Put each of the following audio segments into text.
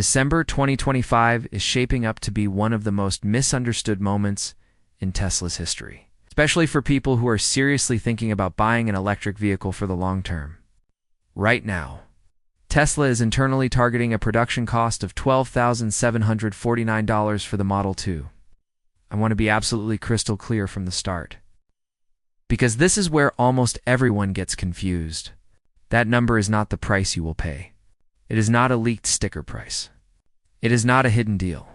December 2025 is shaping up to be one of the most misunderstood moments in Tesla's history, especially for people who are seriously thinking about buying an electric vehicle for the long term. Right now, Tesla is internally targeting a production cost of $12,749 for the Model 2. I want to be absolutely crystal clear from the start, because this is where almost everyone gets confused. That number is not the price you will pay. It is not a leaked sticker price. It is not a hidden deal.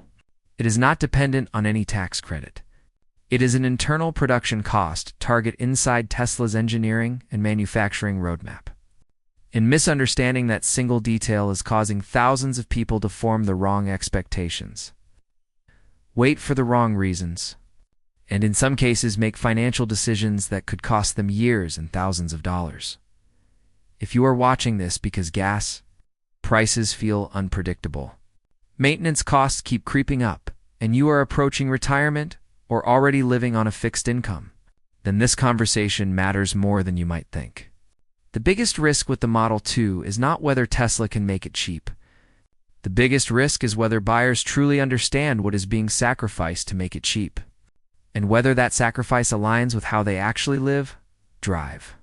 It is not dependent on any tax credit. It is an internal production cost target inside Tesla's engineering and manufacturing roadmap. And misunderstanding that single detail is causing thousands of people to form the wrong expectations, wait for the wrong reasons, and in some cases make financial decisions that could cost them years and thousands of dollars. If you are watching this because gas prices feel unpredictable, maintenance costs keep creeping up, and you are approaching retirement or already living on a fixed income, then this conversation matters more than you might think. The biggest risk with the Model 2 is not whether Tesla can make it cheap. The biggest risk is whether buyers truly understand what is being sacrificed to make it cheap, and whether that sacrifice aligns with how they actually live, drive,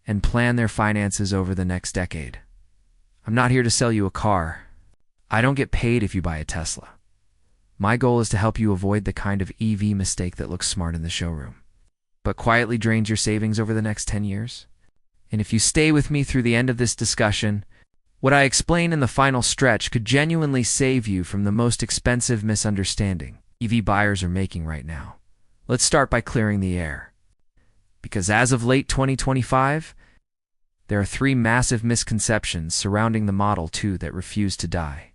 and plan their finances over the next decade. I'm not here to sell you a car. I don't get paid if you buy a Tesla. My goal is to help you avoid the kind of EV mistake that looks smart in the showroom, but quietly drains your savings over the next 10 years. And if you stay with me through the end of this discussion, what I explain in the final stretch could genuinely save you from the most expensive misunderstanding EV buyers are making right now. Let's start by clearing the air, because as of late 2025, there are 3 massive misconceptions surrounding the Model 2 that refuse to die.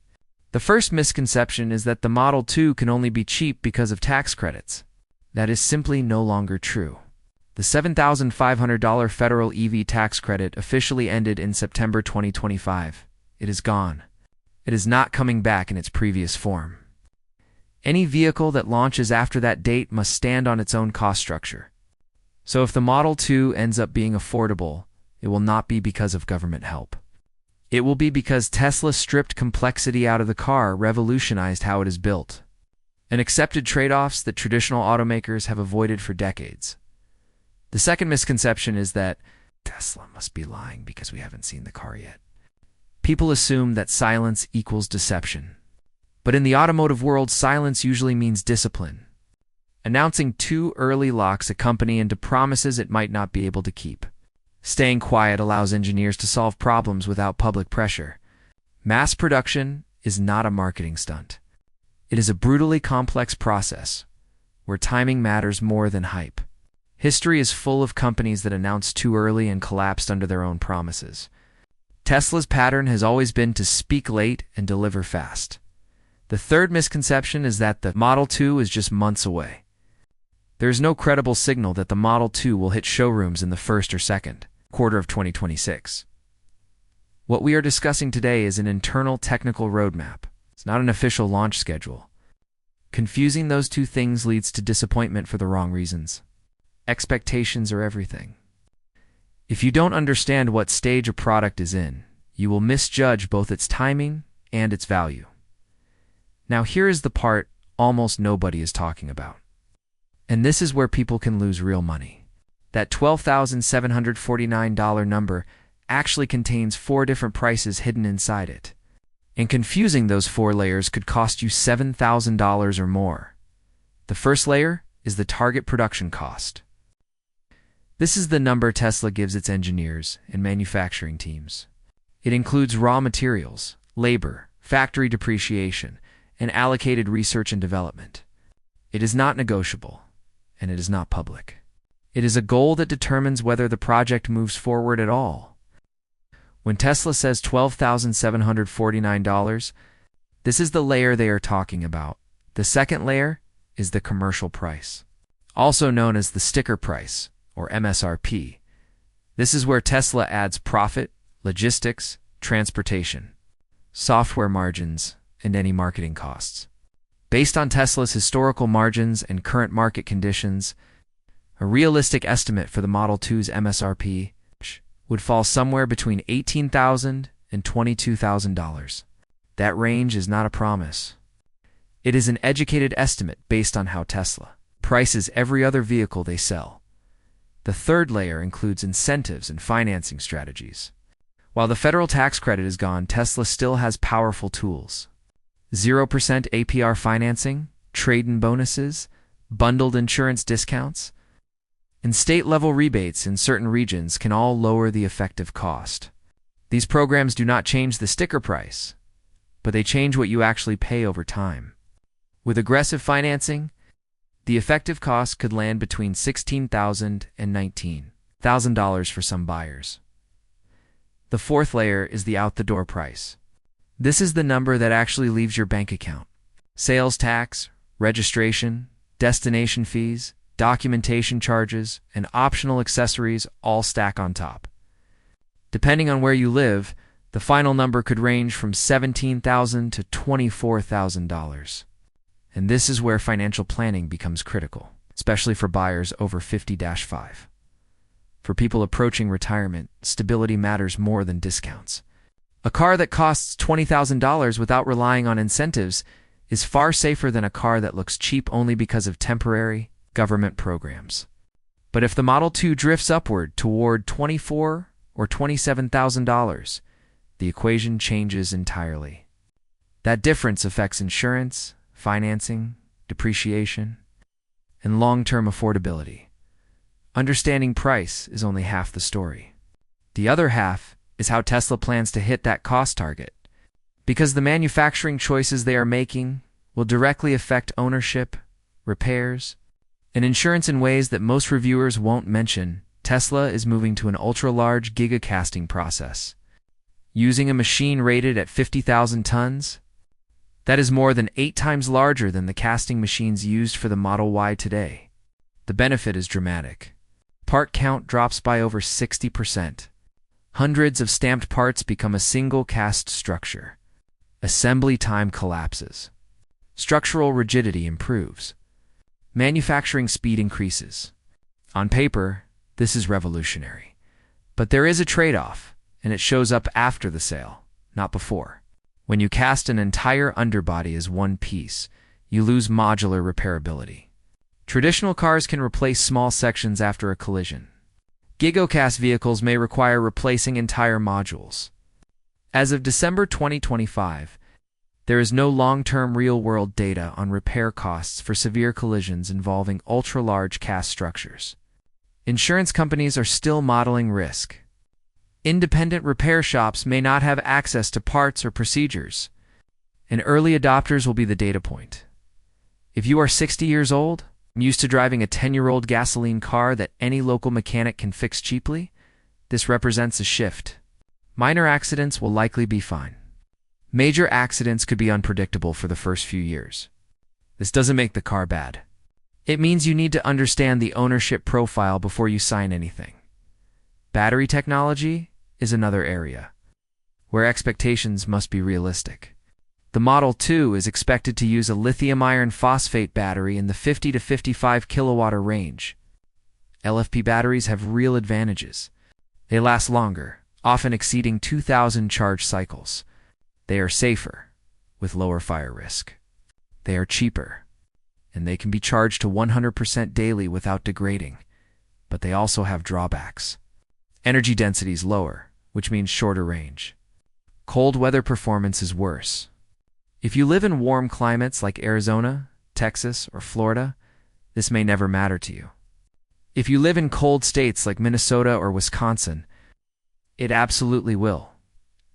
The first misconception is that the Model 2 can only be cheap because of tax credits. That is simply no longer true. The $7,500 federal EV tax credit officially ended in September 2025. It is gone. It is not coming back in its previous form. Any vehicle that launches after that date must stand on its own cost structure. So if the Model 2 ends up being affordable, it will not be because of government help. It will be because Tesla stripped complexity out of the car, revolutionized how it is built, and accepted trade-offs that traditional automakers have avoided for decades. The second misconception is that Tesla must be lying because we haven't seen the car yet. People assume that silence equals deception. But in the automotive world, silence usually means discipline. Announcing too early locks a company into promises it might not be able to keep. Staying quiet allows engineers to solve problems without public pressure. Mass production is not a marketing stunt. It is a brutally complex process where timing matters more than hype. History is full of companies that announced too early and collapsed under their own promises. Tesla's pattern has always been to speak late and deliver fast. The third misconception is that the Model 2 is just months away. There is no credible signal that the Model 2 will hit showrooms in the first or second quarter of 2026. What we are discussing today is an internal technical roadmap. It's not an official launch schedule. Confusing those two things leads to disappointment for the wrong reasons. Expectations are everything. If you don't understand what stage a product is in, you will misjudge both its timing and its value. Now here is the part almost nobody is talking about. And this is where people can lose real money. That $12,749 number actually contains 4 different prices hidden inside it. And confusing those 4 layers could cost you $7,000 or more. The first layer is the target production cost. This is the number Tesla gives its engineers and manufacturing teams. It includes raw materials, labor, factory depreciation, and allocated research and development. It is not negotiable, and it is not public. It is a goal that determines whether the project moves forward at all. When Tesla says $12,749, this is the layer they are talking about. The second layer is the commercial price, also known as the sticker price, or MSRP. This is where Tesla adds profit, logistics, transportation, software margins, and any marketing costs. Based on Tesla's historical margins and current market conditions, a realistic estimate for the Model 2's MSRP would fall somewhere between $18,000 and $22,000. That range is not a promise. It is an educated estimate based on how Tesla prices every other vehicle they sell. The third layer includes incentives and financing strategies. While the federal tax credit is gone, Tesla still has powerful tools. 0% APR financing, trade-in bonuses, bundled insurance discounts, and state-level rebates in certain regions can all lower the effective cost. These programs do not change the sticker price, but they change what you actually pay over time. With aggressive financing, the effective cost could land between $16,000 and $19,000 for some buyers. The fourth layer is the out-the-door price. This is the number that actually leaves your bank account. Sales tax, registration, destination fees, documentation charges, and optional accessories all stack on top. Depending on where you live, the final number could range from $17,000 to $24,000. And this is where financial planning becomes critical, especially for buyers over 50-5. For people approaching retirement, stability matters more than discounts. A car that costs $20,000 without relying on incentives is far safer than a car that looks cheap only because of temporary government programs. But if the Model 2 drifts upward toward $24,000 or $27,000, the equation changes entirely. That difference affects insurance, financing, depreciation, and long-term affordability. Understanding price is only half the story. The other half is how Tesla plans to hit that cost target, because the manufacturing choices they are making will directly affect ownership, repairs, and insurance in ways that most reviewers won't mention. Tesla is moving to an ultra-large gigacasting process. Using a machine rated at 50,000 tons, that is more than 8 times larger than the casting machines used for the Model Y today. The benefit is dramatic. Part count drops by over 60%. Hundreds of stamped parts become a single cast structure. Assembly time collapses. Structural rigidity improves. Manufacturing speed increases. On paper, this is revolutionary. But there is a trade-off, and it shows up after the sale, not before. When you cast an entire underbody as one piece, you lose modular repairability. Traditional cars can replace small sections after a collision. Gigacast vehicles may require replacing entire modules. As of December 2025, there is no long-term real-world data on repair costs for severe collisions involving ultra-large cast structures. Insurance companies are still modeling risk. Independent repair shops may not have access to parts or procedures, and early adopters will be the data point. If you are 60 years old, used to driving a 10-year-old gasoline car that any local mechanic can fix cheaply, this represents a shift. Minor accidents will likely be fine. Major accidents could be unpredictable for the first few years. This doesn't make the car bad. It means you need to understand the ownership profile before you sign anything. Battery technology is another area, where expectations must be realistic. The Model 2 is expected to use a lithium iron phosphate battery in the 50 to 55 kilowatt range. LFP batteries have real advantages. They last longer, often exceeding 2,000 charge cycles. They are safer, with lower fire risk. They are cheaper, and they can be charged to 100% daily without degrading, but they also have drawbacks. Energy density is lower, which means shorter range. Cold weather performance is worse. If you live in warm climates like Arizona, Texas, or Florida, this may never matter to you. If you live in cold states like Minnesota or Wisconsin, it absolutely will.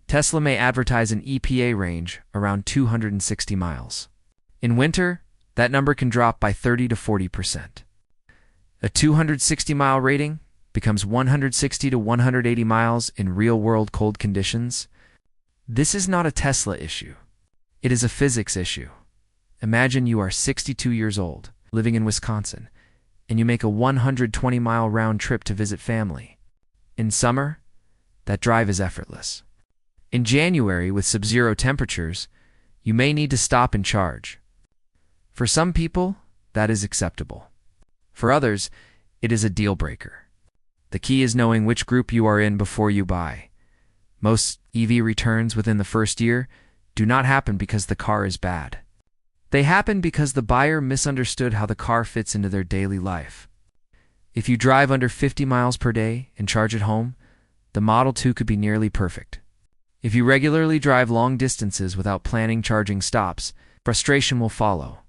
Tesla may advertise an EPA range around 260 miles. In winter, that number can drop by 30 to 40%. A 260-mile rating becomes 160 to 180 miles in real-world cold conditions. This is not a Tesla issue. It is a physics issue. Imagine you are 62 years old, living in Wisconsin, and you make a 120-mile round trip to visit family. In summer, that drive is effortless. In January, with sub-zero temperatures, you may need to stop and charge. For some people, that is acceptable. For others, it is a deal breaker. The key is knowing which group you are in before you buy. Most EV returns within the first year do not happen because the car is bad. They happen because the buyer misunderstood how the car fits into their daily life. If you drive under 50 miles per day and charge at home, the Model 2 could be nearly perfect. If you regularly drive long distances without planning charging stops, frustration will follow.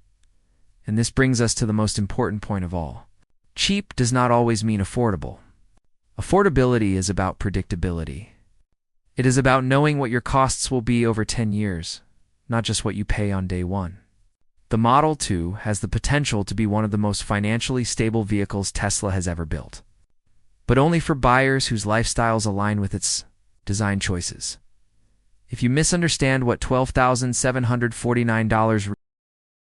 And this brings us to the most important point of all. Cheap does not always mean affordable. Affordability is about predictability. It is about knowing what your costs will be over 10 years, not just what you pay on day one. The Model 2 has the potential to be one of the most financially stable vehicles Tesla has ever built, but only for buyers whose lifestyles align with its design choices. If you misunderstand what $12,749